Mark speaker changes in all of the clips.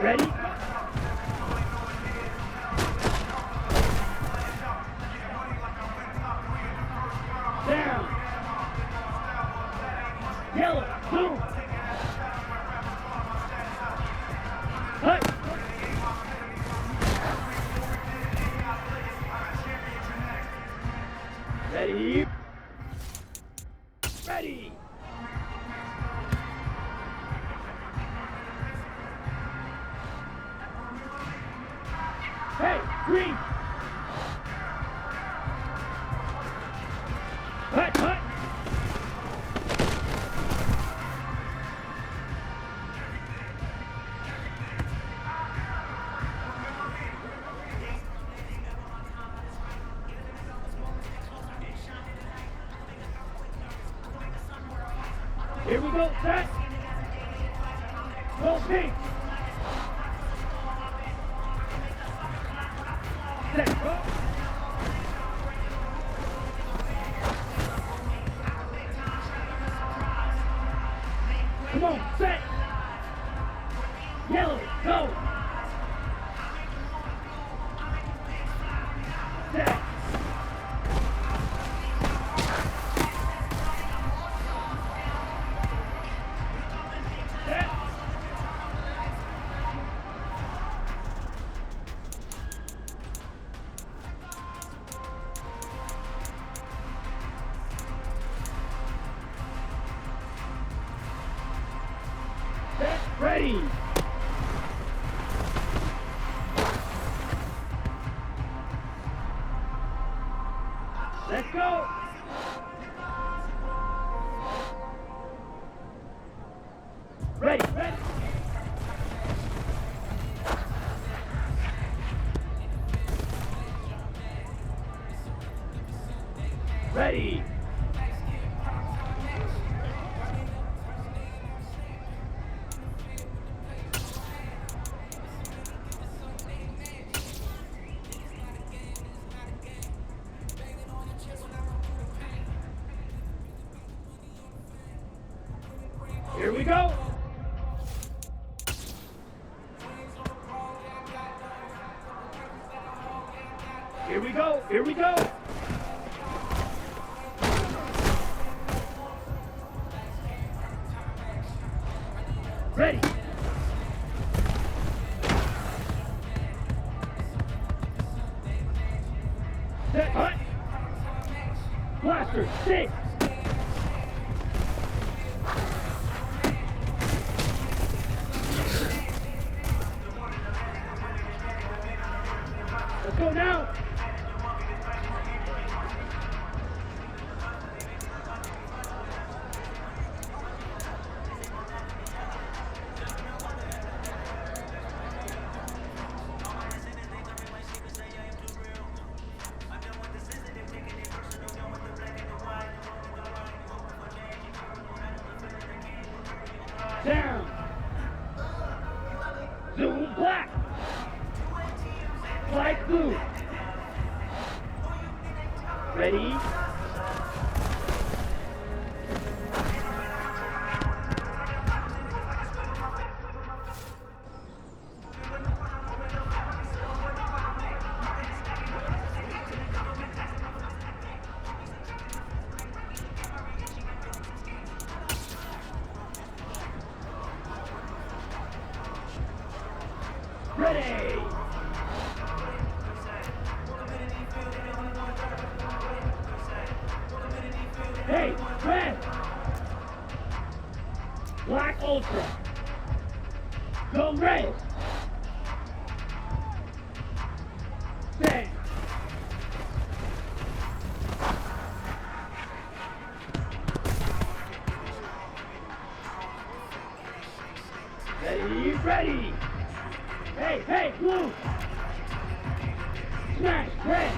Speaker 1: Ready? Down. Yellow. Blue. Hut. Ready? Ready! Hey, green! Hut, hut! Here we go, set! Go pink! Set, go! Come on, set! Yellow, go! Set! Set! Set, ready! Let's go! Ready, ready! Ready! Here we go! Here we go! Here we go! Ready! Set, hut! Blaster, 6! Let's go now! Down! Zoom black! Flag blue! Ready? Ready! Hey, red! Black Ultra! Go red! Bang! Ready, ready! Hey, hey, blue! Smash, red!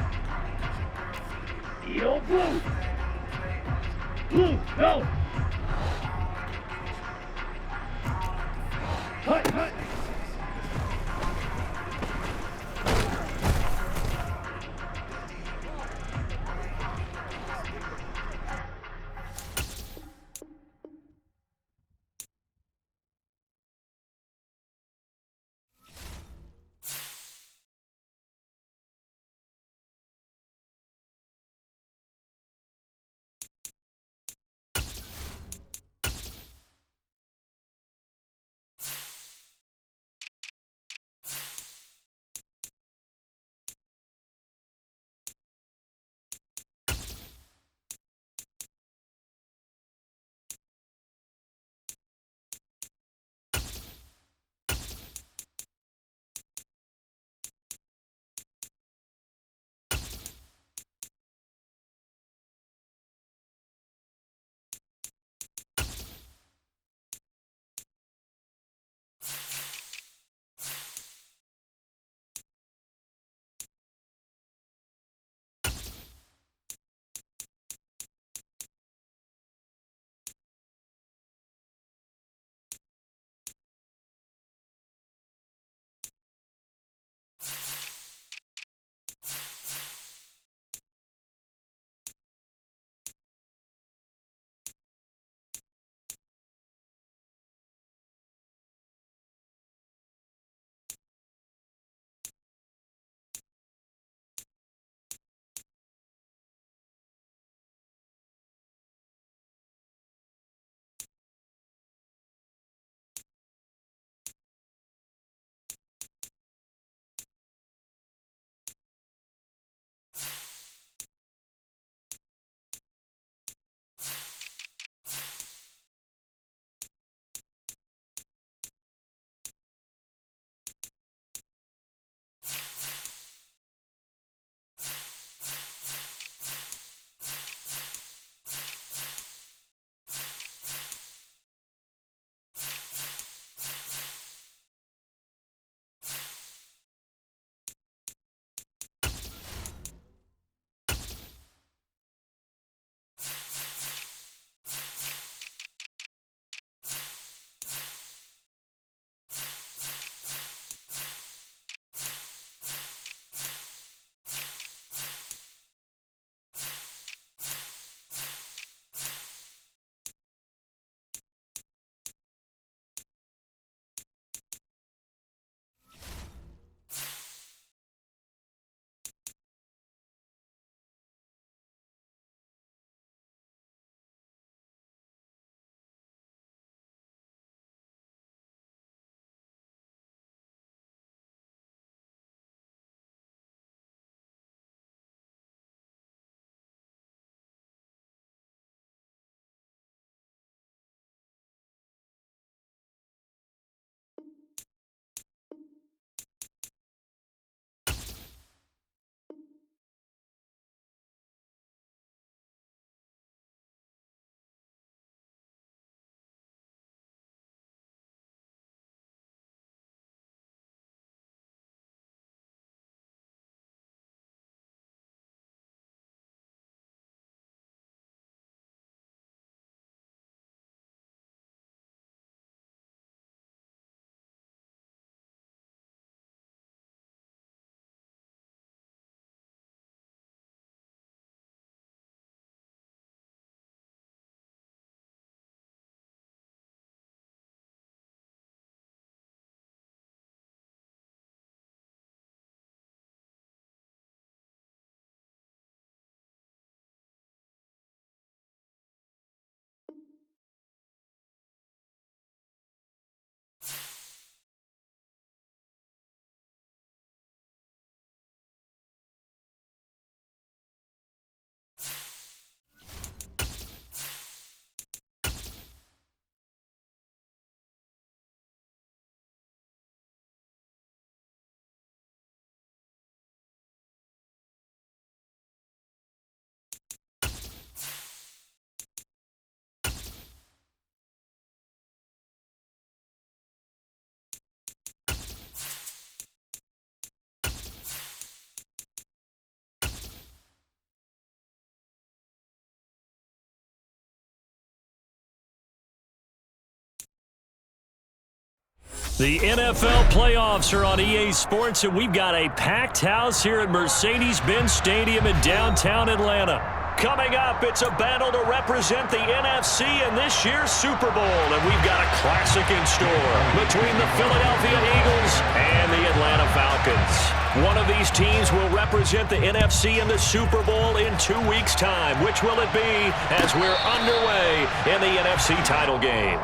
Speaker 1: Eel, blue! Blue, go! Hut, hut!
Speaker 2: The NFL playoffs are on EA Sports, and we've got a packed house here at Mercedes-Benz Stadium in downtown Atlanta. Coming up, it's a battle to represent the NFC in this year's Super Bowl, and we've got a classic in store between the Philadelphia Eagles and the Atlanta Falcons. One of these teams will represent the NFC in the Super Bowl in 2 weeks' time. Which will it be as we're underway in the NFC title game?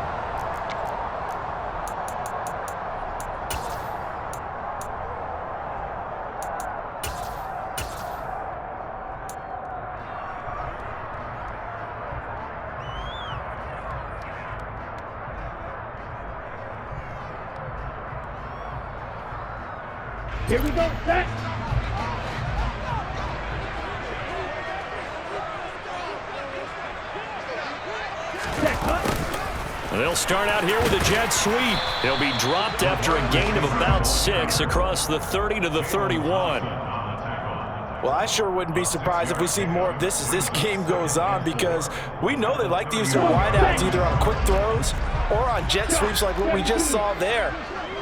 Speaker 1: Here we go, set. Set, cut.
Speaker 2: They'll start out here with a jet sweep. They'll be dropped after a gain of about 6 across the 30 to the 31.
Speaker 3: Well, I sure wouldn't be surprised if we see more of this as this game goes on, because we know they like to use their wideouts either on quick throws or on jet sweeps like what we just saw there.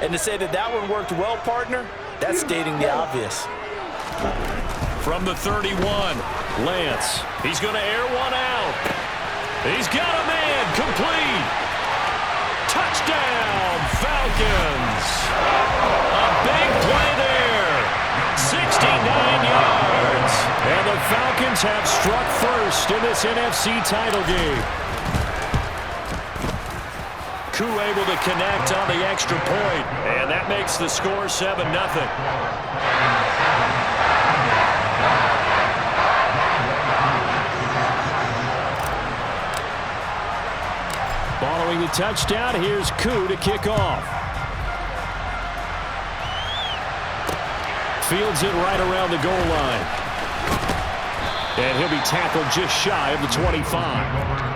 Speaker 3: And to say that that one worked well, partner, that's stating the obvious.
Speaker 2: From the 31, Lance. He's going to air one out. He's got a man, complete. Touchdown, Falcons. A big play there. 69 yards. And the Falcons have struck first in this NFC title game. Koo able to connect on the extra point, and that makes the score 7-0. Following the touchdown, here's Koo to kick off. Fields it right around the goal line. And he'll be tackled just shy of the 25.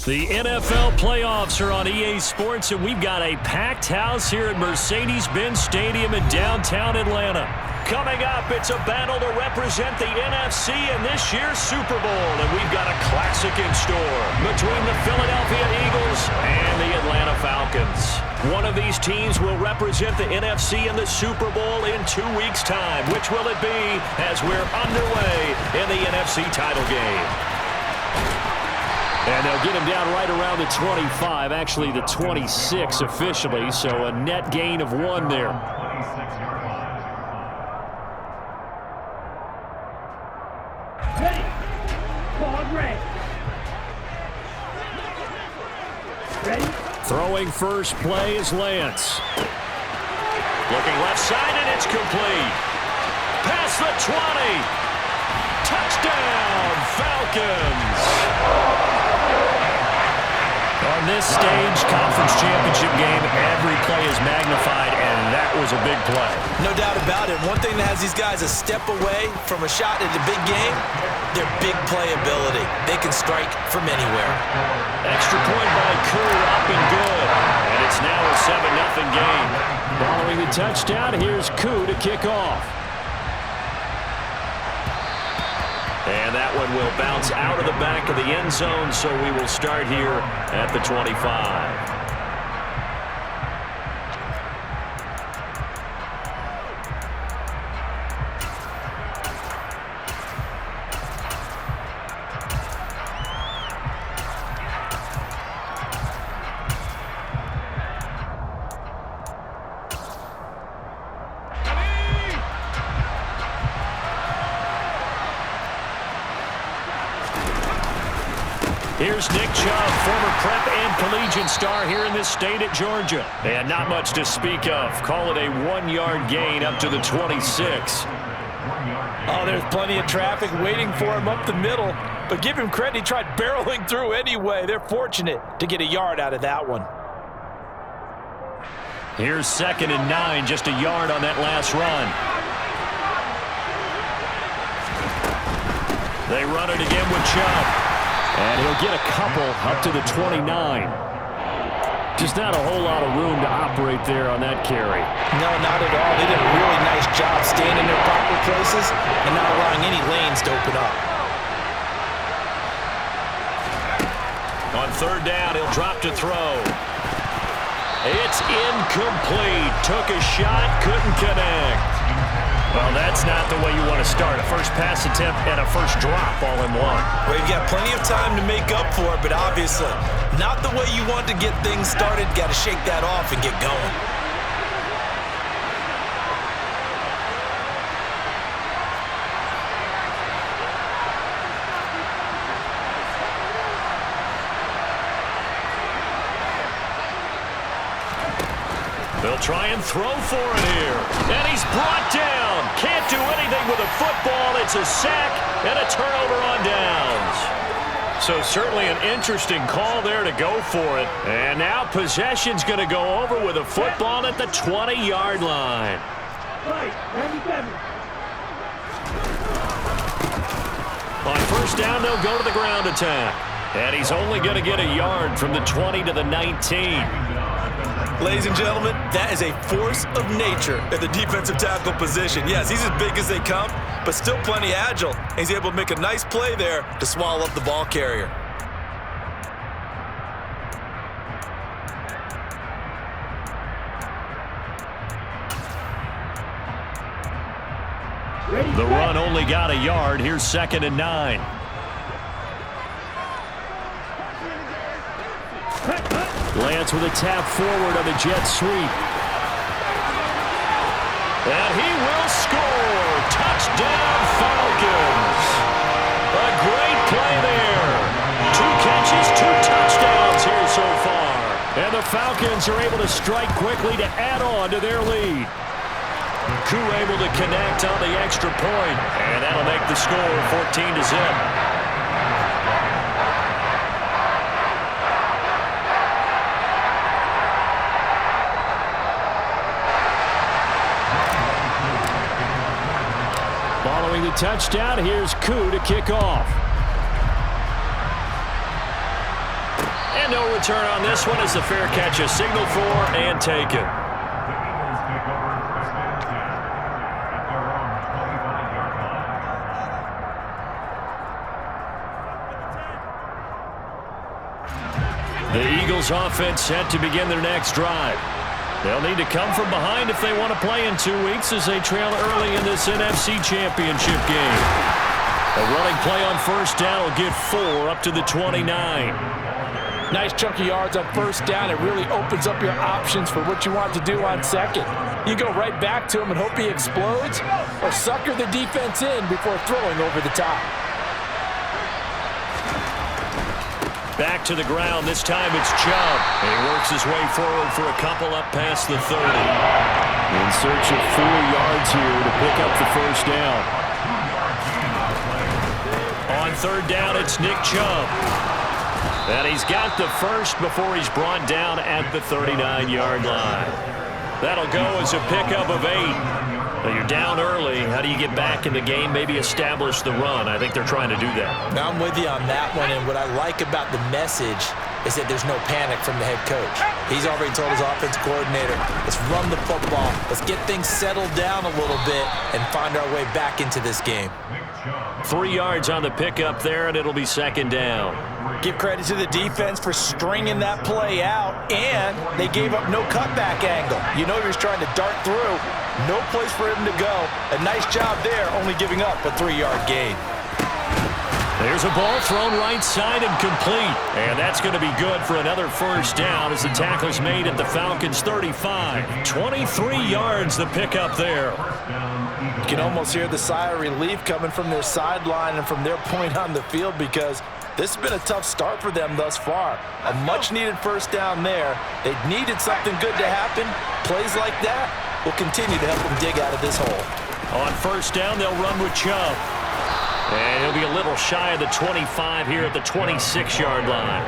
Speaker 2: The NFL playoffs are on EA Sports, and we've got a packed house here at Mercedes-Benz Stadium in downtown Atlanta. Coming up, it's a battle to represent the NFC in this year's Super Bowl, and we've got a classic in store between the Philadelphia Eagles and the Atlanta Falcons. One of these teams will represent the NFC in the Super Bowl in 2 weeks' time. Which will it be as we're underway in the NFC title game? And they'll get him down right around the 25, actually the 26 officially, so a net gain of 1 there.
Speaker 1: Ready. Ball red. Ready.
Speaker 2: Throwing first play is Lance. Looking left side, and it's complete. Past the 20. Touchdown, Falcons. On this stage, conference championship game, every play is magnified, and that was a big play.
Speaker 3: No doubt about it. One thing that has these guys a step away from a shot at the big game, their big playability. They can strike from anywhere.
Speaker 2: Extra point by Koo, up and good. And it's now a 7-0 game. Following the touchdown, here's Koo to kick off. And that one will bounce out of the back of the end zone, so we will start here at the 25. Here's Nick Chubb, former prep and collegiate star here in this state at Georgia. And not much to speak of. Call it a 1-yard gain up to the 26.
Speaker 3: Oh, there's plenty of traffic waiting for him up the middle. But give him credit, he tried barreling through anyway. They're fortunate to get a yard out of that one.
Speaker 2: Here's 2nd and 9, just a yard on that last run. They run it again with Chubb. And he'll get a couple up to the 29. Just not a whole lot of room to operate there on that carry.
Speaker 3: No, not at all. They did a really nice job staying in their proper places and not allowing any lanes to open up.
Speaker 2: On 3rd down, he'll drop to throw. It's incomplete. Took a shot, couldn't connect. Well, that's not the way you want to start. A first pass attempt and a first drop all in one.
Speaker 3: Well, you've got plenty of time to make up for it, but obviously not the way you want to get things started. Got to shake that off and get going.
Speaker 2: They'll try and throw for it here. And he's brought down. Can't do anything with a football. It's a sack and a turnover on downs. So certainly an interesting call there to go for it. And now possession's going to go over with a football at the 20-yard line. On 1st down, they'll go to the ground attack. And he's only going to get a yard from the 20 to the 19.
Speaker 3: Ladies and gentlemen, that is a force of nature at the defensive tackle position. Yes, he's as big as they come, but still plenty agile. He's able to make a nice play there to swallow up the ball carrier.
Speaker 2: The run only got a yard. Here's 2nd and 9. Lance with a tap forward on the jet sweep. And he will score. Touchdown, Falcons. A great play there. 2 catches, 2 touchdowns here so far. And the Falcons are able to strike quickly to add on to their lead. Koo able to connect on the extra point. And that'll make the score 14-0. Following the touchdown, here's Koo to kick off. And no return on this one as the fair catch is signaled for and taken. The Eagles offense set to begin their next drive. They'll need to come from behind if they want to play in 2 weeks as they trail early in this NFC Championship game. A running play on first down will get 4 up to the 29.
Speaker 3: Nice chunk of yards on first down. It really opens up your options for what you want to do on second. You go right back to him and hope he explodes, or sucker the defense in before throwing over the top.
Speaker 2: Back to the ground. This time it's Chubb. And he works his way forward for a couple up past the 30. In search of 4 yards here to pick up the first down. On third down, it's Nick Chubb. And he's got the first before he's brought down at the 39-yard line. That'll go as a pickup of 8. Now you're down early. How do you get back in the game? Maybe establish the run. I think they're trying to do that.
Speaker 3: Now I'm with you on that one, and what I like about the message is that there's no panic from the head coach. He's already told his offensive coordinator, let's run the football, let's get things settled down a little bit and find our way back into this game.
Speaker 2: 3 yards on the pickup there, and it'll be second down.
Speaker 3: Give credit to the defense for stringing that play out, and they gave up no cutback angle. You know he was trying to dart through. No place for him to go. A nice job there, only giving up a 3-yard gain.
Speaker 2: There's a ball thrown right side and complete. And that's going to be good for another first down as the tackle's made at the Falcons' 35. 23 yards the pickup there.
Speaker 3: You can almost hear the sigh of relief coming from their sideline and from their point on the field because this has been a tough start for them thus far. A much-needed first down there. They needed something good to happen. Plays like that will continue to help them dig out of this hole.
Speaker 2: On first down, they'll run with Chubb. And he'll be a little shy of the 25 here at the 26-yard line.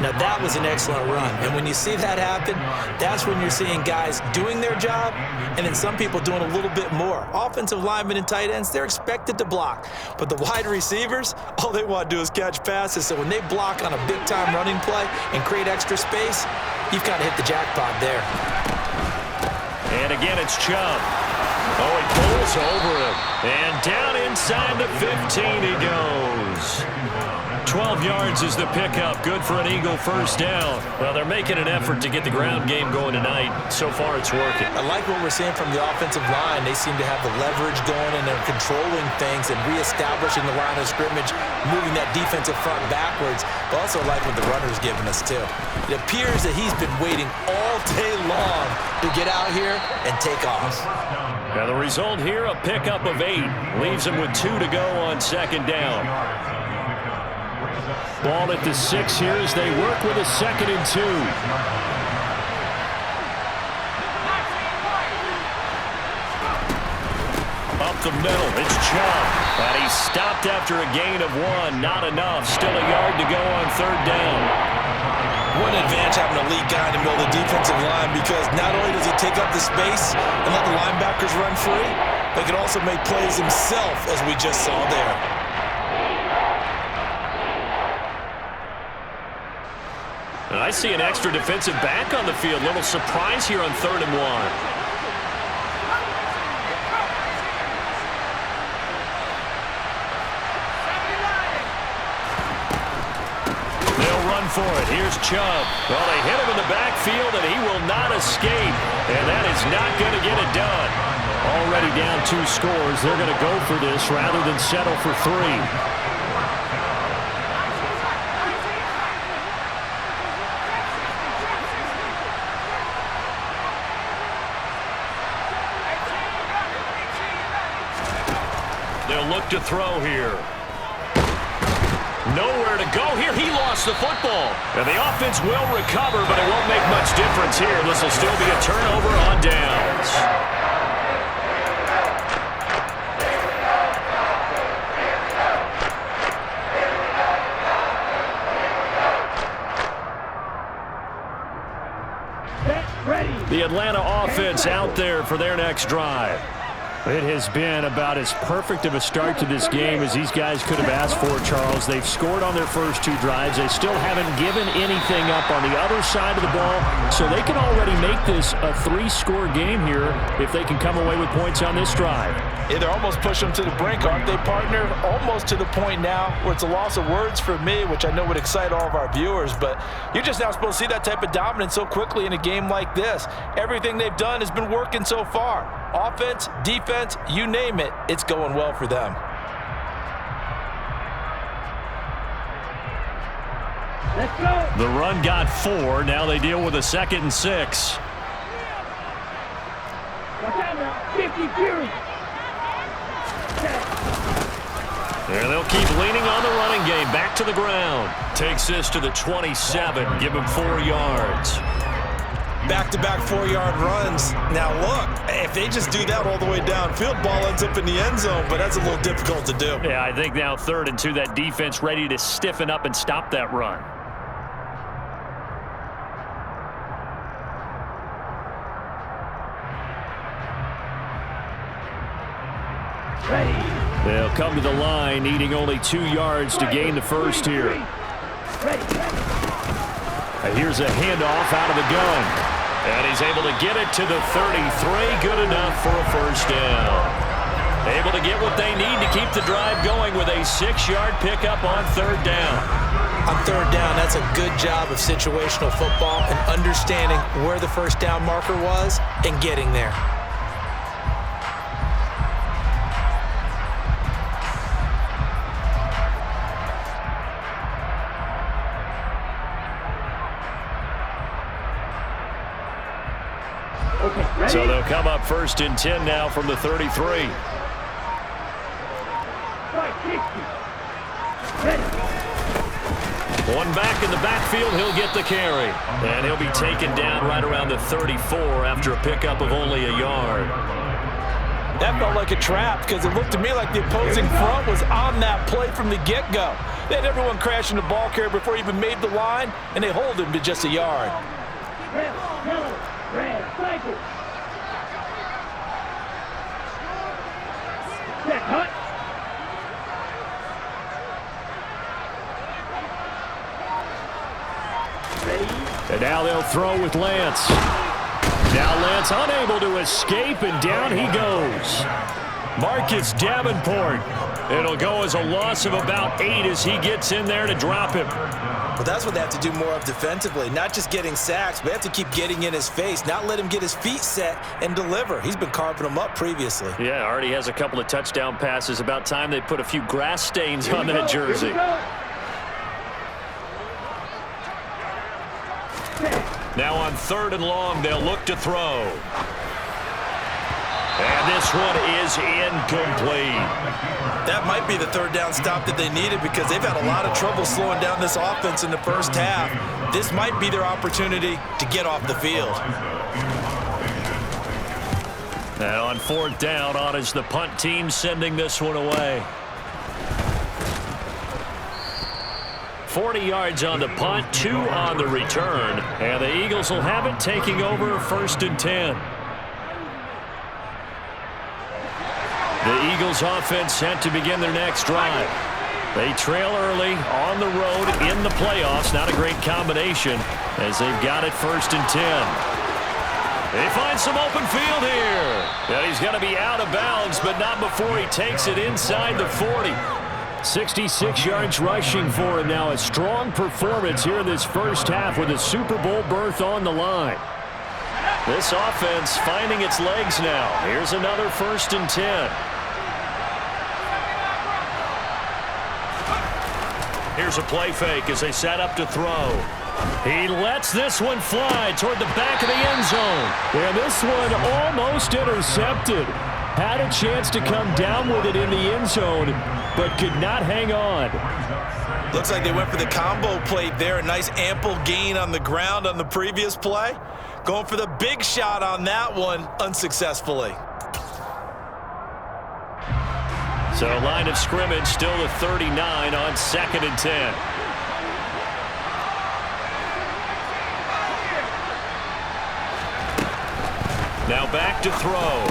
Speaker 3: Now that was an excellent run, and when you see that happen, that's when you're seeing guys doing their job and then some people doing a little bit more. Offensive linemen and tight ends, they're expected to block, but the wide receivers, all they want to do is catch passes. So when they block on a big-time running play and create extra space, you've kind of hit the jackpot there.
Speaker 2: And again, it's Chubb. Oh, he pulls over him. And down inside the 15 he goes. 12 yards is the pickup. Good for an Eagle first down. Well, they're making an effort to get the ground game going tonight. So far, it's working.
Speaker 3: I like what we're seeing from the offensive line. They seem to have the leverage going, and they're controlling things and reestablishing the line of scrimmage, moving that defensive front backwards. But also like what the runner's giving us, too. It appears that he's been waiting all day long to get out here and take off.
Speaker 2: Now, the result here, a pickup of 8. Leaves him with 2 to go on second down. Ball at the 6 here as they work with a 2nd and 2. Up the middle, it's Chubb. And he stopped after a gain of 1. Not enough. Still a yard to go on third down.
Speaker 3: What an advantage having a lead guy in the middle of the defensive line, because not only does he take up the space and let the linebackers run free, but he can also make plays himself, as we just saw there.
Speaker 2: And I see an extra defensive back on the field. Little surprise here on 3rd and 1. They'll run for it. Here's Chubb. Well, they hit him in the backfield, and he will not escape. And that is not going to get it done. Already down 2 scores. They're going to go for this rather than settle for 3. Look to throw here. Nowhere to go here. He lost the football. And the offense will recover, but it won't make much difference here. This will still be a turnover on downs. The Atlanta offense out there for their next drive. It has been about as perfect of a start to this game as these guys could have asked for, Charles. They've scored on their first 2 drives. They still haven't given anything up on the other side of the ball, so they can already make this a 3-score game here if they can come away with points on this drive.
Speaker 3: Yeah, they're almost pushing them to the brink, aren't they, partner? Almost to the point now where it's a loss of words for me, which I know would excite all of our viewers, but you're just now supposed to see that type of dominance so quickly in a game like this. Everything they've done has been working so far. Offense, defense, you name it, it's going well for them.
Speaker 1: Let's go.
Speaker 2: The run got 4. Now they deal with a 2nd and 6.
Speaker 1: Watch out now. 50 Fury.
Speaker 2: And they'll keep leaning on the running game. Back to the ground. Takes this to the 27. Give him 4 yards.
Speaker 3: Back-to-back 4-yard runs. Now look, if they just do that all the way downfield, ball ends up in the end zone, but that's a little difficult to do.
Speaker 2: Yeah, I think now 3rd and 2, that defense ready to stiffen up and stop that run.
Speaker 1: Ready.
Speaker 2: They'll come to the line, needing only 2 yards to gain the first here.
Speaker 1: Ready.
Speaker 2: And here's a handoff out of the gun. And he's able to get it to the 33. Good enough for a first down. Able to get what they need to keep the drive going with a 6-yard pickup on 3rd down.
Speaker 3: On 3rd down, that's a good job of situational football and understanding where the first down marker was and getting there.
Speaker 2: So they'll come up 1st and 10 now from the 33. One back in the backfield, he'll get the carry. And he'll be taken down right around the 34 after a pickup of only a yard.
Speaker 3: That felt like a trap because it looked to me like the opposing front was on that play from the get-go. They had everyone crashing the ball carrier before he even made the line, and they hold him to just a yard.
Speaker 1: Red, cycle. Set, hut. Ready.
Speaker 2: And now they'll throw with Lance. Now Lance unable to escape, and down he goes. Marcus Davenport. It'll go as a loss of about 8 as he gets in there to drop him.
Speaker 3: Well, that's what they have to do more of defensively. Not just getting sacks, but they have to keep getting in his face, not let him get his feet set and deliver. He's been carving them up previously.
Speaker 2: Yeah, already has a couple of touchdown passes. About time they put a few grass stains on that jersey. Now on 3rd and long, they'll look to throw. And this one is incomplete.
Speaker 3: That might be the 3rd down stop that they needed because they've had a lot of trouble slowing down this offense in the first half. This might be their opportunity to get off the field.
Speaker 2: And on 4th down, on is the punt team sending this one away. 40 yards on the punt, 2 on the return. And the Eagles will have it, taking over 1st and 10. The Eagles offense set to begin their next drive. They trail early on the road in the playoffs. Not a great combination as they've got it 1st and 10. They find some open field here. And he's going to be out of bounds, but not before he takes it inside the 40. 66 yards rushing for him now. A strong performance here in this first half with a Super Bowl berth on the line. This offense finding its legs now. Here's another 1st and 10. Here's a play fake as they set up to throw. He lets this one fly toward the back of the end zone. And this one almost intercepted. Had a chance to come down with it in the end zone, but could not hang on.
Speaker 3: Looks like they went for the combo plate there. A nice ample gain on the ground on the previous play. Going for the big shot on that one unsuccessfully.
Speaker 2: So line of scrimmage still the 39 on 2nd and 10. Now back to throw.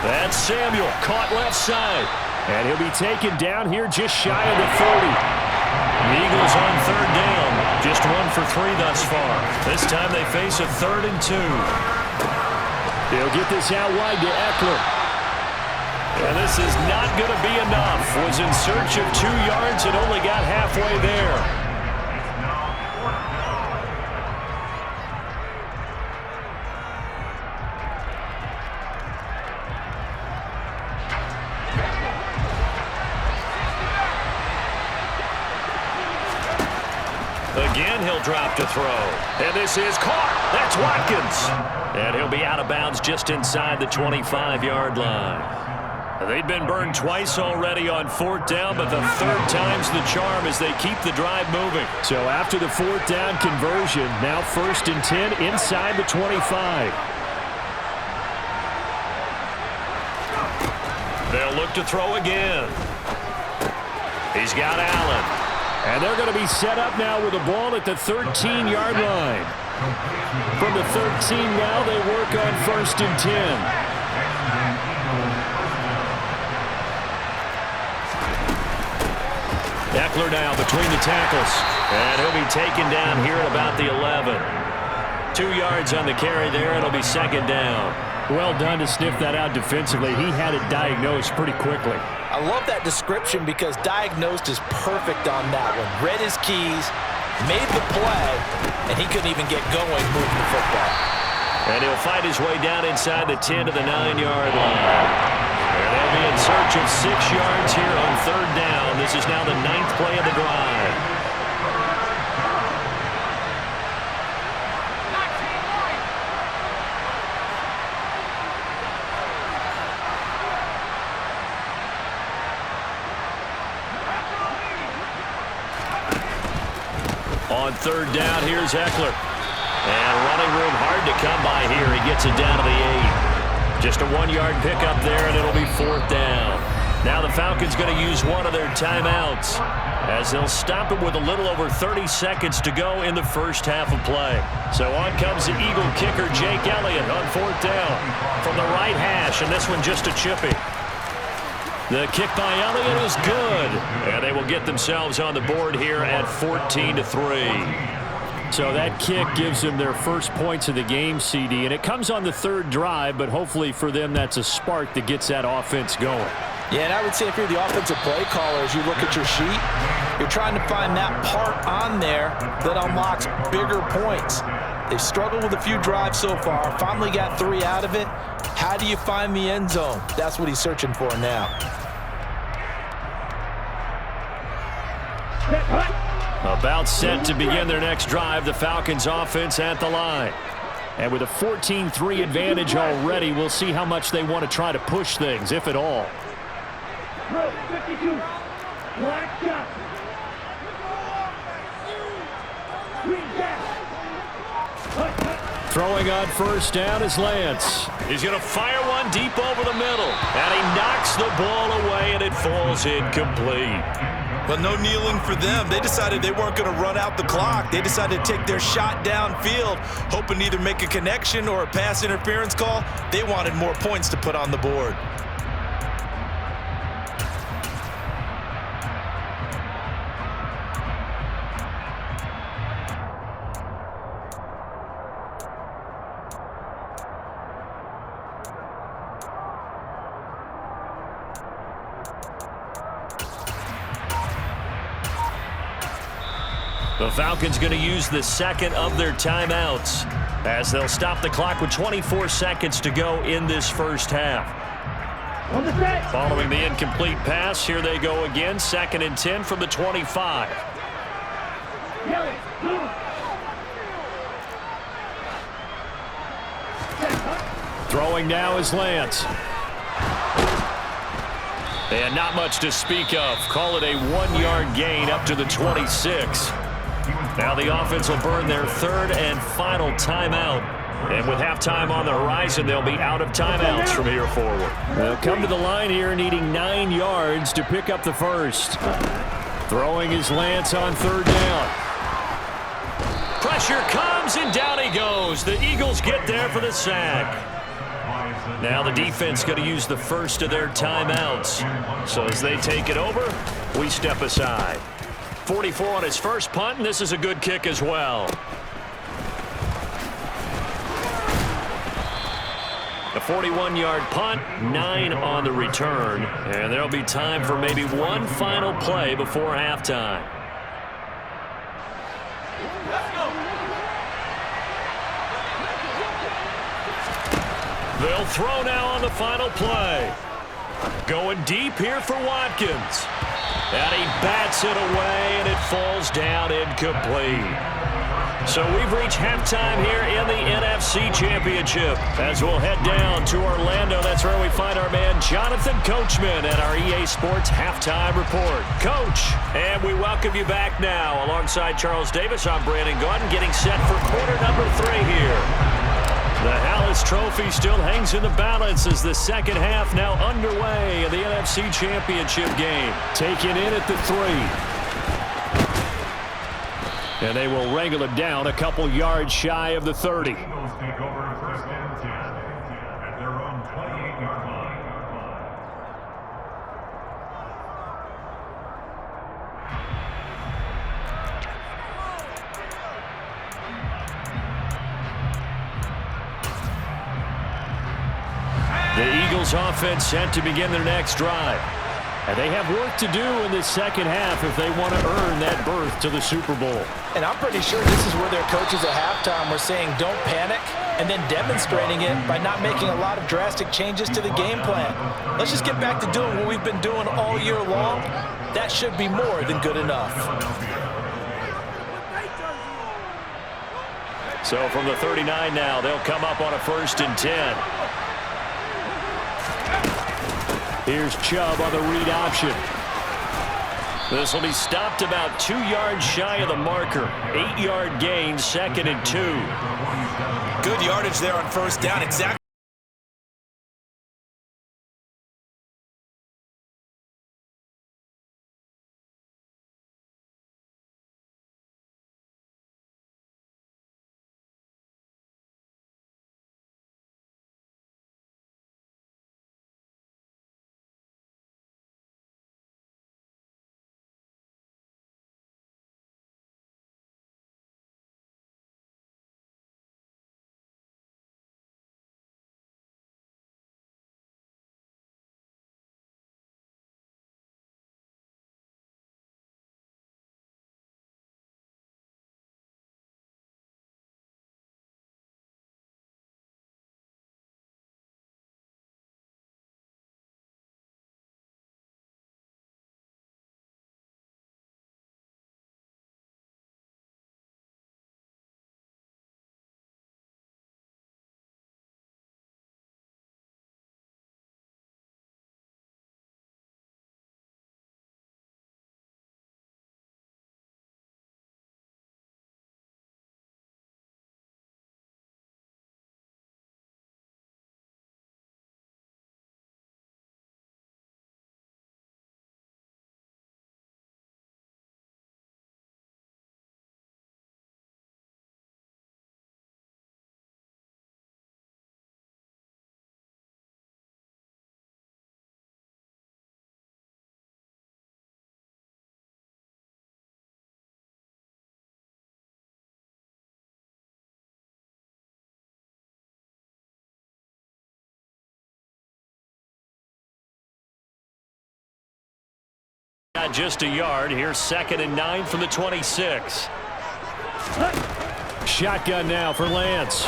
Speaker 2: That's Samuel, caught left side. And he'll be taken down here just shy of the 30. The Eagles on third down. Just 1 for 3 thus far. This time they face a 3rd and 2. They'll get this out wide to Eckler. And this is not going to be enough. Was in search of 2 yards and only got halfway there. Again, he'll drop to throw. And this is caught. That's Watkins. And he'll be out of bounds just inside the 25-yard line. They've been burned twice already on 4th down, but the 3rd time's the charm as they keep the drive moving. So after the 4th down conversion, now 1st and 10 inside the 25. They'll look to throw again. He's got Allen. And they're going to be set up now with the ball at the 13-yard line. From the 13 now, they work on 1st and 10. Eckler now between the tackles. And he'll be taken down here at about the 11. 2 yards on the carry there. It'll be 2nd down. Well done to sniff that out defensively. He had it diagnosed pretty quickly.
Speaker 3: I love that description because diagnosed is perfect on that one. Read his keys, made the play, and he couldn't even get going moving the football.
Speaker 2: And he'll fight his way down inside the 10 to the 9-yard line. And they'll be in search of 6 yards here on 3rd down. This is now the 9th play of the drive. On 3rd down, here's Eckler. And running room hard to come by here. He gets it down to the 8. Just a 1-yard pickup there, and it'll be 4th down. Now the Falcons going to use one of their timeouts as they'll stop it with a little over 30 seconds to go in the first half of play. So on comes the Eagle kicker, Jake Elliott, on 4th down from the right hash, and this one just a chippy. The kick by Elliott is good. And they will get themselves on the board here at 14-3. So that kick gives them their first points of the game, CD. And it comes on the 3rd drive, but hopefully for them that's a spark that gets that offense going.
Speaker 3: Yeah, and I would say if you're the offensive play caller, as you look at your sheet, you're trying to find that part on there that unlocks bigger points. They've struggled with a few drives so far, finally got 3 out of it. How do you find the end zone? That's what he's searching for now.
Speaker 2: About set to begin their next drive, the Falcons offense at the line. And with a 14-3 advantage already, we'll see how much they want to try to push things, if at all.
Speaker 1: 52. Black shot.
Speaker 2: Throwing on 1st down is Lance. He's going to fire one deep over the middle. And he knocks the ball away, and it falls incomplete.
Speaker 3: But no kneeling for them. They decided they weren't going to run out the clock. They decided to take their shot downfield, hoping to either make a connection or a pass interference call. They wanted more points to put on the board.
Speaker 2: The Falcons going to use the 2nd of their timeouts as they'll stop the clock with 24 seconds to go in this first half. Following the incomplete pass, here they go again. 2nd and 10 from the 25. Throwing now is Lance. And not much to speak of. Call it a 1-yard gain up to the 26. Now the offense will burn their 3rd and final timeout. And with halftime on the horizon, they'll be out of timeouts from here forward. They'll come to the line here needing 9 yards to pick up the first. Throwing is Lance on 3rd down. Pressure comes, and down he goes. The Eagles get there for the sack. Now the defense going to use the first of their timeouts. So as they take it over, we step aside. 44 on his first punt, and this is a good kick as well. A 41-yard punt, 9 on the return, and there'll be time for maybe one final play before halftime. They'll throw now on the final play. Going deep here for Watkins. And he bats it away, and it falls down incomplete. So we've reached halftime here in the NFC Championship. As we'll head down to Orlando, that's where we find our man Jonathan Coachman at our EA Sports Halftime Report. Coach, and we welcome you back now. Alongside Charles Davis, I'm Brandon Gordon, getting set for quarter number 3 here. The Hallis Trophy still hangs in the balance as the second half now underway in the NFC Championship game. Taken in at the 3. And they will wrangle it down a couple yards shy of the 30.
Speaker 4: Eagles take over first and 10 at their own 28-yard line.
Speaker 2: The Eagles offense set to begin their next drive. And they have work to do in the second half if they want to earn that berth to the Super Bowl.
Speaker 3: And I'm pretty sure this is where their coaches at halftime were saying don't panic, and then demonstrating it by not making a lot of drastic changes to the game plan. Let's just get back to doing what we've been doing all year long. That should be more than good enough.
Speaker 2: So from the 39 now, they'll come up on a 1st and 10. Here's Chubb on the read option. This will be stopped about 2 yards shy of the marker. 8-yard gain, 2nd and 2.
Speaker 3: Good yardage there on first down. Exactly.
Speaker 2: Just a yard. Here's 2nd and 9 from the 26. Shotgun now for Lance.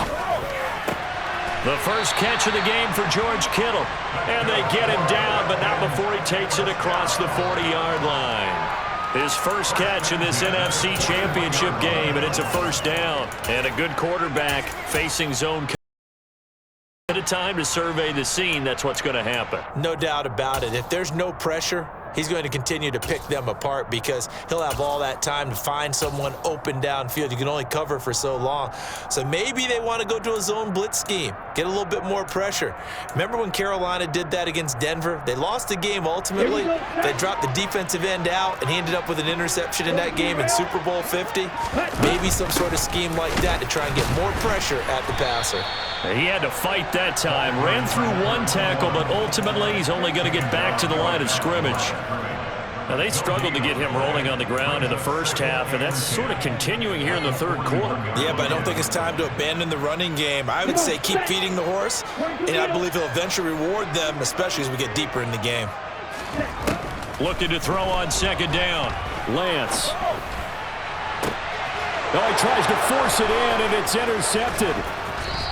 Speaker 2: The first catch of the game for George Kittle. And they get him down, but not before he takes it across the 40-yard line. His first catch in this NFC Championship game, and it's a first down. And a good quarterback facing zone coverage. At a time to survey the scene, that's what's going to happen.
Speaker 3: No doubt about it. If there's no pressure, he's going to continue to pick them apart because he'll have all that time to find someone open downfield. You can only cover for so long. So maybe they want to go to a zone blitz scheme, get a little bit more pressure. Remember when Carolina did that against Denver? They lost the game ultimately. They dropped the defensive end out, and he ended up with an interception in that game in Super Bowl 50. Maybe some sort of scheme like that to try and get more pressure at the passer.
Speaker 2: He had to fight that time. Ran through one tackle, but ultimately he's only going to get back to the line of scrimmage. Now, they struggled to get him rolling on the ground in the first half, and that's sort of continuing here in the third quarter.
Speaker 3: Yeah, but I don't think it's time to abandon the running game. I would say keep feeding the horse, and I believe he'll eventually reward them, especially as we get deeper in the game.
Speaker 2: Looking to throw on second down. Lance. Oh, he tries to force it in, and it's intercepted.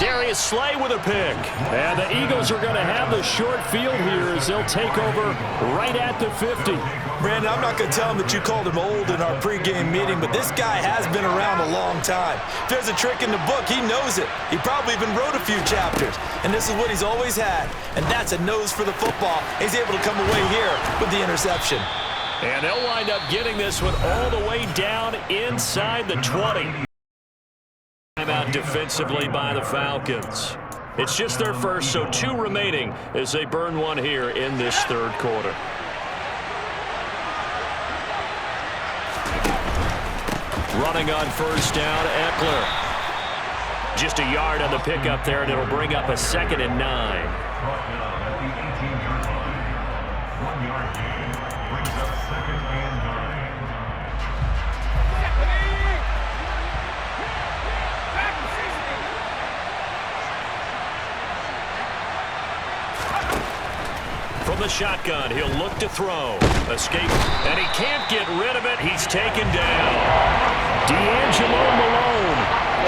Speaker 2: Darius Slay with a pick. And the Eagles are going to have the short field here as they'll take over right at the 50.
Speaker 3: Brandon, I'm not going to tell him that you called him old in our pregame meeting, but this guy has been around a long time. If there's a trick in the book, he knows it. He probably even wrote a few chapters. And this is what he's always had. And that's a nose for the football. He's able to come away here with the interception.
Speaker 2: And they'll wind up getting this one all the way down inside the 20. Out defensively by the Falcons. It's just their first, so 2 remaining as they burn one here in this third quarter. Running on first down, Eckler. Just a yard on the pickup there, and it'll bring up a 2nd and 9.
Speaker 4: 1 yard gain brings up 2nd and 9.
Speaker 2: From the shotgun, he'll look to throw. Escape, and he can't get rid of it. He's taken down. D'Angelo Malone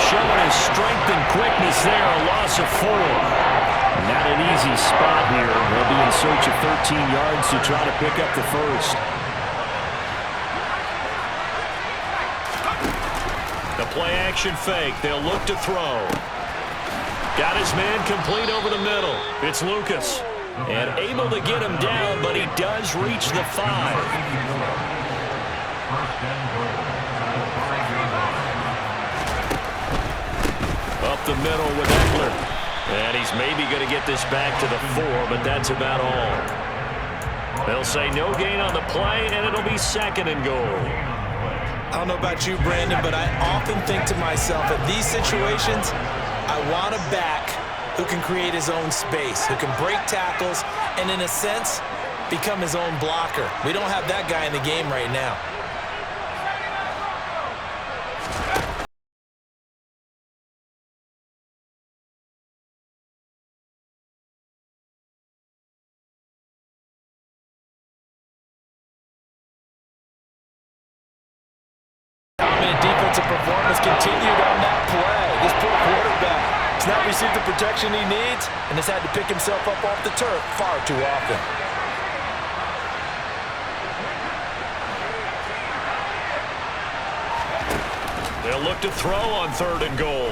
Speaker 2: showing his strength and quickness there. A loss of 4. Not an easy spot here. They'll be in search of 13 yards to try to pick up the first. The play-action fake. They'll look to throw. Got his man complete over the middle. It's Lucas. And able to get him down, but he does reach the 5. Up the middle with Eckler. And he's maybe going to get this back to the 4, but that's about all. They'll say no gain on the play, and it'll be 2nd and goal.
Speaker 3: I don't know about you, Brandon, but I often think to myself, in these situations, I want a back who can create his own space, who can break tackles, and in a sense, become his own blocker. We don't have that guy in the game right now. Dominant defensive performance continued on that play. This poor quarterback has not received the protection he needs and has had to pick himself up off the turf far too often.
Speaker 2: They'll look to throw on 3rd and goal.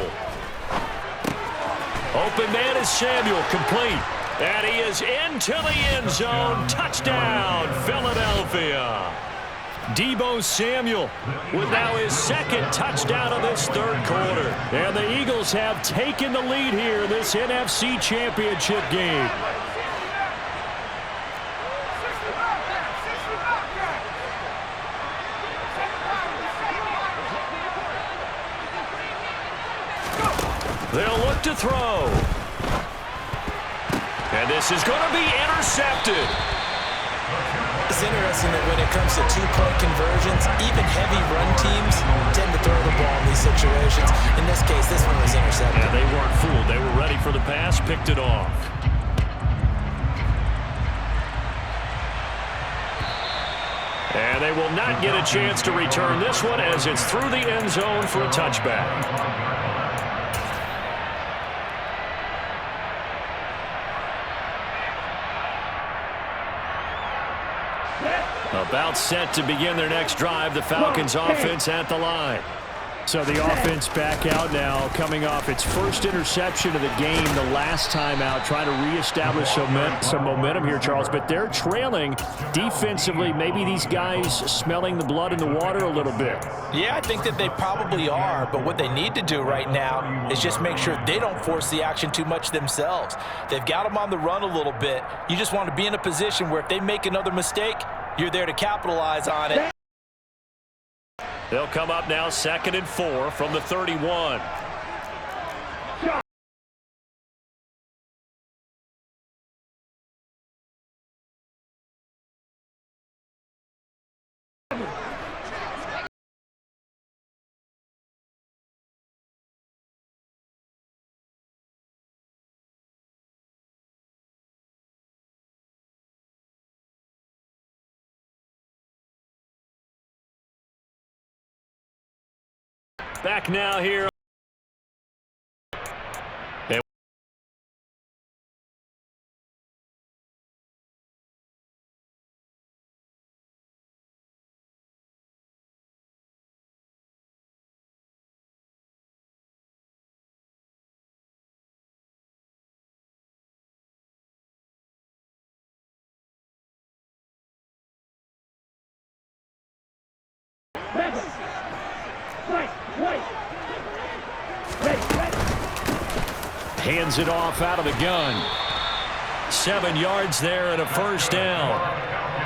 Speaker 2: Open man is Samuel, complete. And he is into the end zone. Touchdown, Philadelphia. Deebo Samuel with now his 2nd touchdown of this third quarter. And the Eagles have taken the lead here in this NFC Championship game. They'll look to throw. And this is going to be intercepted.
Speaker 3: It's interesting that when it comes to 2-point conversions, even heavy run teams tend to throw the ball in these situations. In this case, this one was intercepted.
Speaker 2: Yeah, they weren't fooled. They were ready for the pass, picked it off. And they will not get a chance to return this one as it's through the end zone for a touchback. About set to begin their next drive. The Falcons offense at the line. So the offense back out now, coming off its first interception of the game the last time out, trying to reestablish some momentum here, Charles. But they're trailing defensively. Maybe these guys smelling the blood in the water a little bit.
Speaker 3: Yeah, I think that they probably are. But what they need to do right now is just make sure they don't force the action too much themselves. They've got them on the run a little bit. You just want to be in a position where if they make another mistake, you're there to capitalize on it.
Speaker 2: They'll come up now 2nd and 4 from the 31. Back now here. Hands it off out of the gun. 7 yards there and a first down.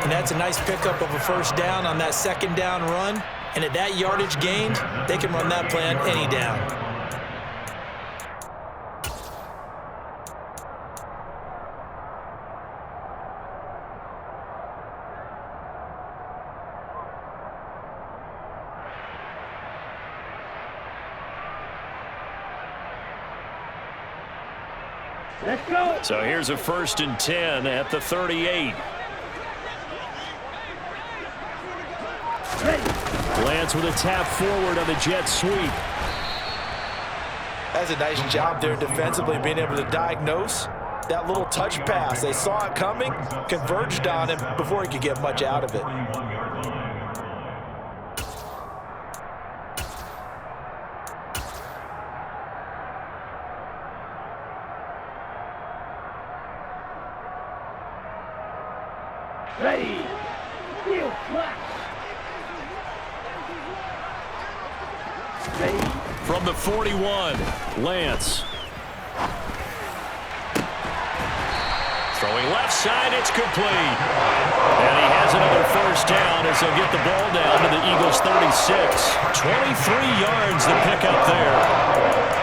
Speaker 3: And that's a nice pickup of a first down on that second down run. And at that yardage gained, they can run that play on any down.
Speaker 1: Let's go.
Speaker 2: So here's a 1st and 10 at the 38. Lance with a tap forward on the jet sweep.
Speaker 3: That's a nice job there defensively, being able to diagnose that little touch pass. They saw it coming, converged on him before he could get much out of it.
Speaker 1: Ready. Field flat. Ready.
Speaker 2: From the 41, Lance. Throwing left side, it's complete. And he has another first down as he'll get the ball down to the Eagles' 36. 23 yards to pick up there.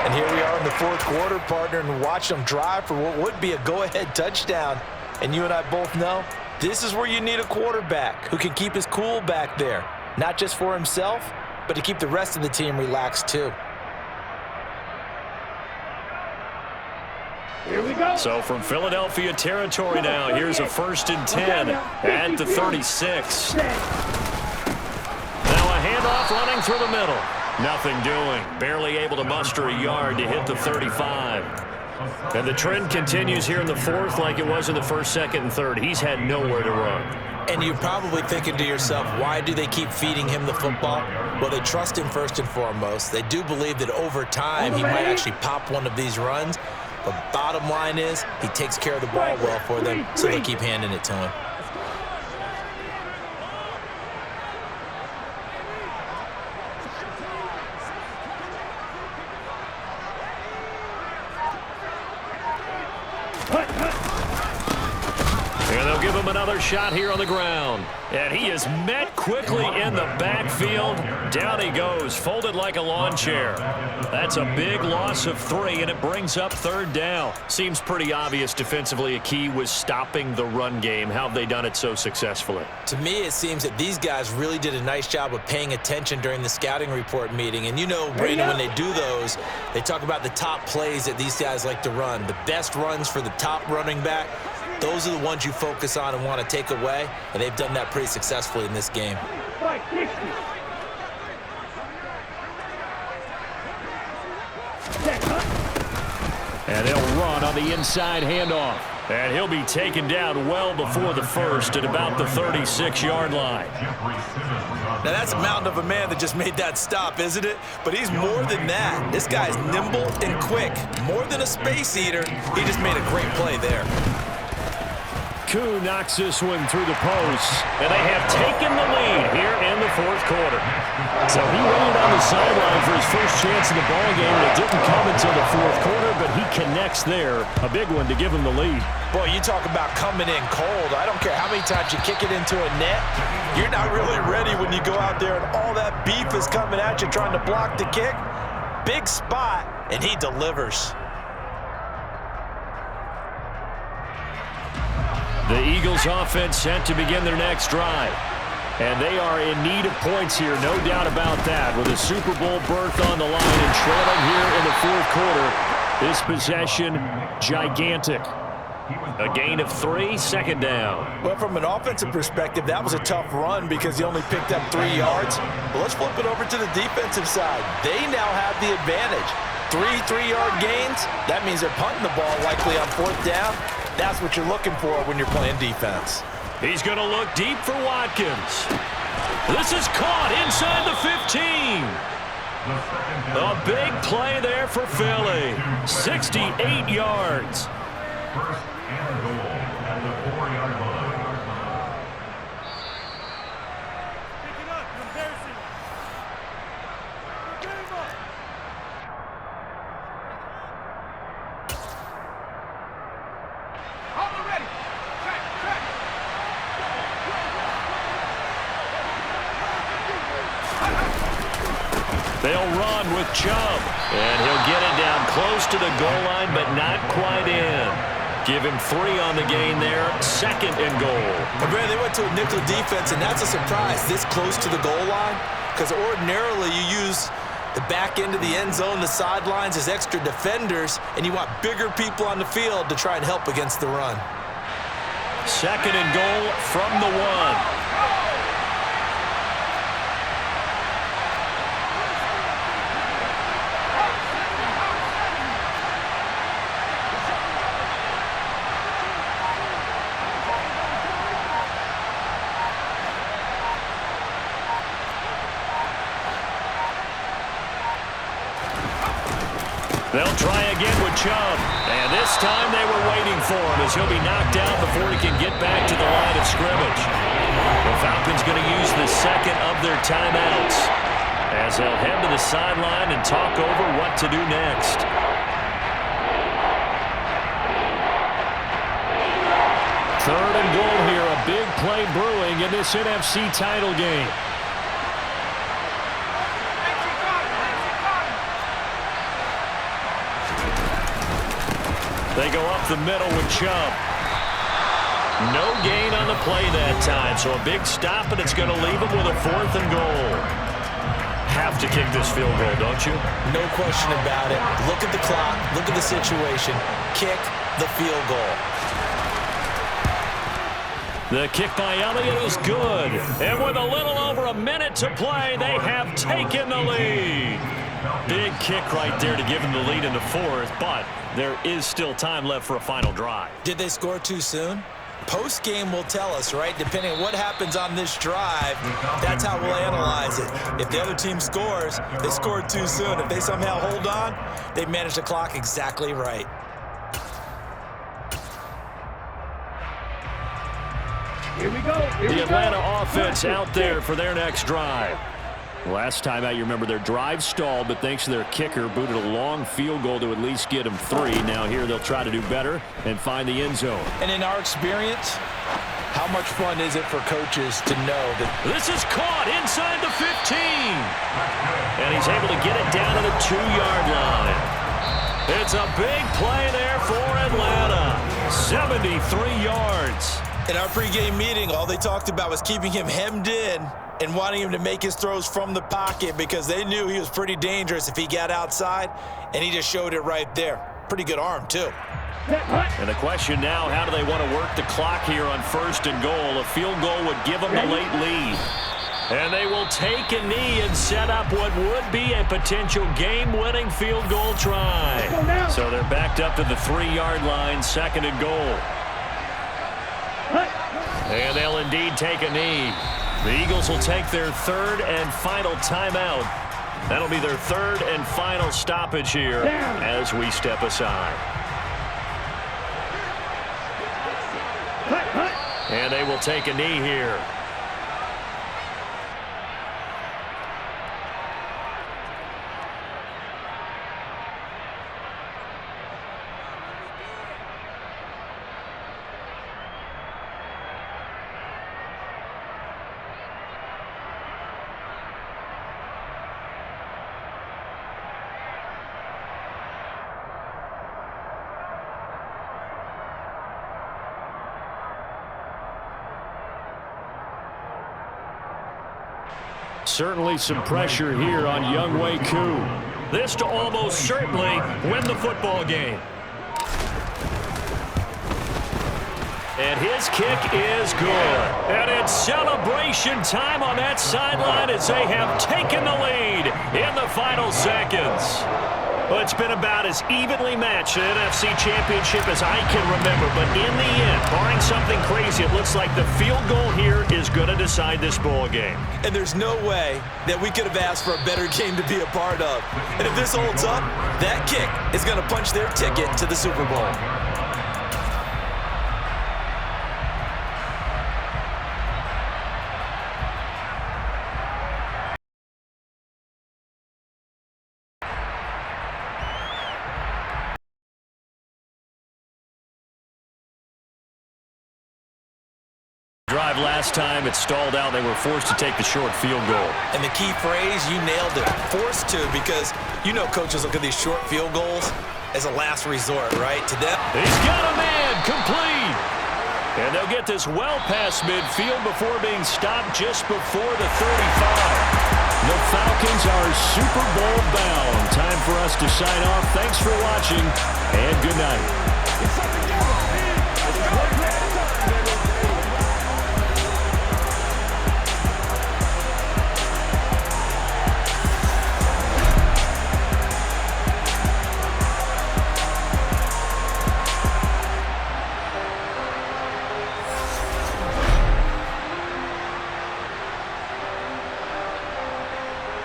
Speaker 3: And here we are in the 4th quarter, partner, and watch them drive for what would be a go-ahead touchdown. And you and I both know this is where you need a quarterback who can keep his cool back there, not just for himself, but to keep the rest of the team relaxed too.
Speaker 1: Here we go.
Speaker 2: So from Philadelphia territory now, here's a 1st and 10 at the 36. Now a handoff running through the middle. Nothing doing. Barely able to muster a yard to hit the 35. And the trend continues here in the 4th like it was in the 1st, 2nd, and 3rd. He's had nowhere to run.
Speaker 3: And you're probably thinking to yourself, why do they keep feeding him the football? Well, they trust him first and foremost. They do believe that over time he might actually pop one of these runs. But bottom line is he takes care of the ball well for them, so they keep handing it to him.
Speaker 2: Another shot here on the ground. And he is met quickly in the backfield. Down he goes, folded like a lawn chair. That's a big loss of 3, and it brings up 3rd down. Seems pretty obvious defensively a key was stopping the run game. How have they done it so successfully?
Speaker 3: To me, it seems that these guys really did a nice job of paying attention during the scouting report meeting. And you know, Brandon, when they do those, they talk about the top plays that these guys like to run. The best runs for the top running back. Those are the ones you focus on and want to take away, and they've done that pretty successfully in this game.
Speaker 2: And they'll run on the inside handoff. And he'll be taken down well before the 1st at about the 36-yard line.
Speaker 3: Now that's a mountain of a man that just made that stop, isn't it? But he's more than that. This guy's nimble and quick. More than a space eater, he just made a great play there.
Speaker 2: Koo knocks this one through the post, and they have taken the lead here in the 4th quarter. So he waited on the sideline for his first chance in the ballgame, and it didn't come until the 4th quarter, but he connects there. A big one to give him the lead.
Speaker 3: Boy, you talk about coming in cold. I don't care how many times you kick it into a net. You're not really ready when you go out there and all that beef is coming at you trying to block the kick. Big spot, and he delivers.
Speaker 2: The Eagles offense set to begin their next drive. And they are in need of points here, no doubt about that, with a Super Bowl berth on the line and trailing here in the 4th quarter. This possession, gigantic. A gain of 3, second down.
Speaker 3: Well, from an offensive perspective, that was a tough run because he only picked up 3 yards. But let's flip it over to the defensive side. They now have the advantage. 3 3-yard gains, that means they're punting the ball likely on 4th down. That's what you're looking for when you're playing defense.
Speaker 2: He's going to look deep for Watkins. This is caught inside the 15. A big play there for Philly. 68 yards.
Speaker 4: First and goal at the 4-yard line.
Speaker 1: Pick it up. You're embarrassing. Get him up. Hold it ready. Track.
Speaker 2: They'll run with Chubb. And he'll get it down close to the goal line, but not quite in. Give him 3 on the gain there, 2nd and goal.
Speaker 3: But Brad, they went to a nickel defense, and that's a surprise this close to the goal line because ordinarily you use the back end of the end zone, the sidelines as extra defenders, and you want bigger people on the field to try and help against the run.
Speaker 2: 2nd and goal from the 1. They'll try again with Chubb. And this time they were waiting for him as he'll be knocked out before he can get back to the line of scrimmage. The Falcons going to use the 2nd of their timeouts as they'll head to the sideline and talk over what to do next. Third and goal here, a big play brewing in this NFC title game. They go up the middle with Chubb. No gain on the play that time, so a big stop, and it's going to leave them with a 4th and goal. Have to kick this field goal, don't you?
Speaker 3: No question about it. Look at the clock. Look at the situation. Kick the field goal.
Speaker 2: The kick by Elliott is good. And with a little over a minute to play, they have taken the lead. Big kick right there to give them the lead in the 4th, but there is still time left for a final drive.
Speaker 3: Did they score too soon? Post-game will tell us, right? Depending on what happens on this drive, that's how we'll analyze it. If the other team scores, they scored too soon. If they somehow hold on, they managed the clock exactly right.
Speaker 1: Here we go.
Speaker 2: The Atlanta offense out there for their next drive. Last time out, you remember their drive stalled, but thanks to their kicker, booted a long field goal to at least get them 3. Now here they'll try to do better and find the end zone.
Speaker 3: And in our experience, how much fun is it for coaches to know that
Speaker 2: this is caught inside the 15. And he's able to get it down to the 2-yard line. It's a big play there for Atlanta. 73 yards.
Speaker 3: in our pregame meeting, all they talked about was keeping him hemmed in and wanting him to make his throws from the pocket because they knew he was pretty dangerous if he got outside, and he just showed it right there. Pretty good arm, too.
Speaker 2: And the question now, how do they want to work the clock here on 1st and goal? A field goal would give them the late lead. And they will take a knee and set up what would be a potential game-winning field goal try. So they're backed up to the 3-yard line, 2nd and goal. And they'll indeed take a knee. The Eagles will take their 3rd and final timeout. That'll be their 3rd and final stoppage here as we step aside. And they will take a knee here. Certainly some pressure here on Younghoe Koo. This to almost certainly win the football game. And his kick is good. And it's celebration time on that sideline as they have taken the lead in the final seconds. Well, it's been about as evenly matched an NFC Championship as I can remember. But in the end, barring something crazy, it looks like the field goal here is going to decide this ball game.
Speaker 3: And there's no way that we could have asked for a better game to be a part of. And if this holds up, that kick is going to punch their ticket to the Super Bowl.
Speaker 2: Drive last time, it stalled out. They were forced to take the short field goal.
Speaker 3: And the key phrase, you nailed it, forced to, because you know coaches look at these short field goals as a last resort, right? To them.
Speaker 2: He's got a man, complete. And they'll get this well past midfield before being stopped just before the 35. The Falcons are Super Bowl bound. Time for us to sign off. Thanks for watching, and good night.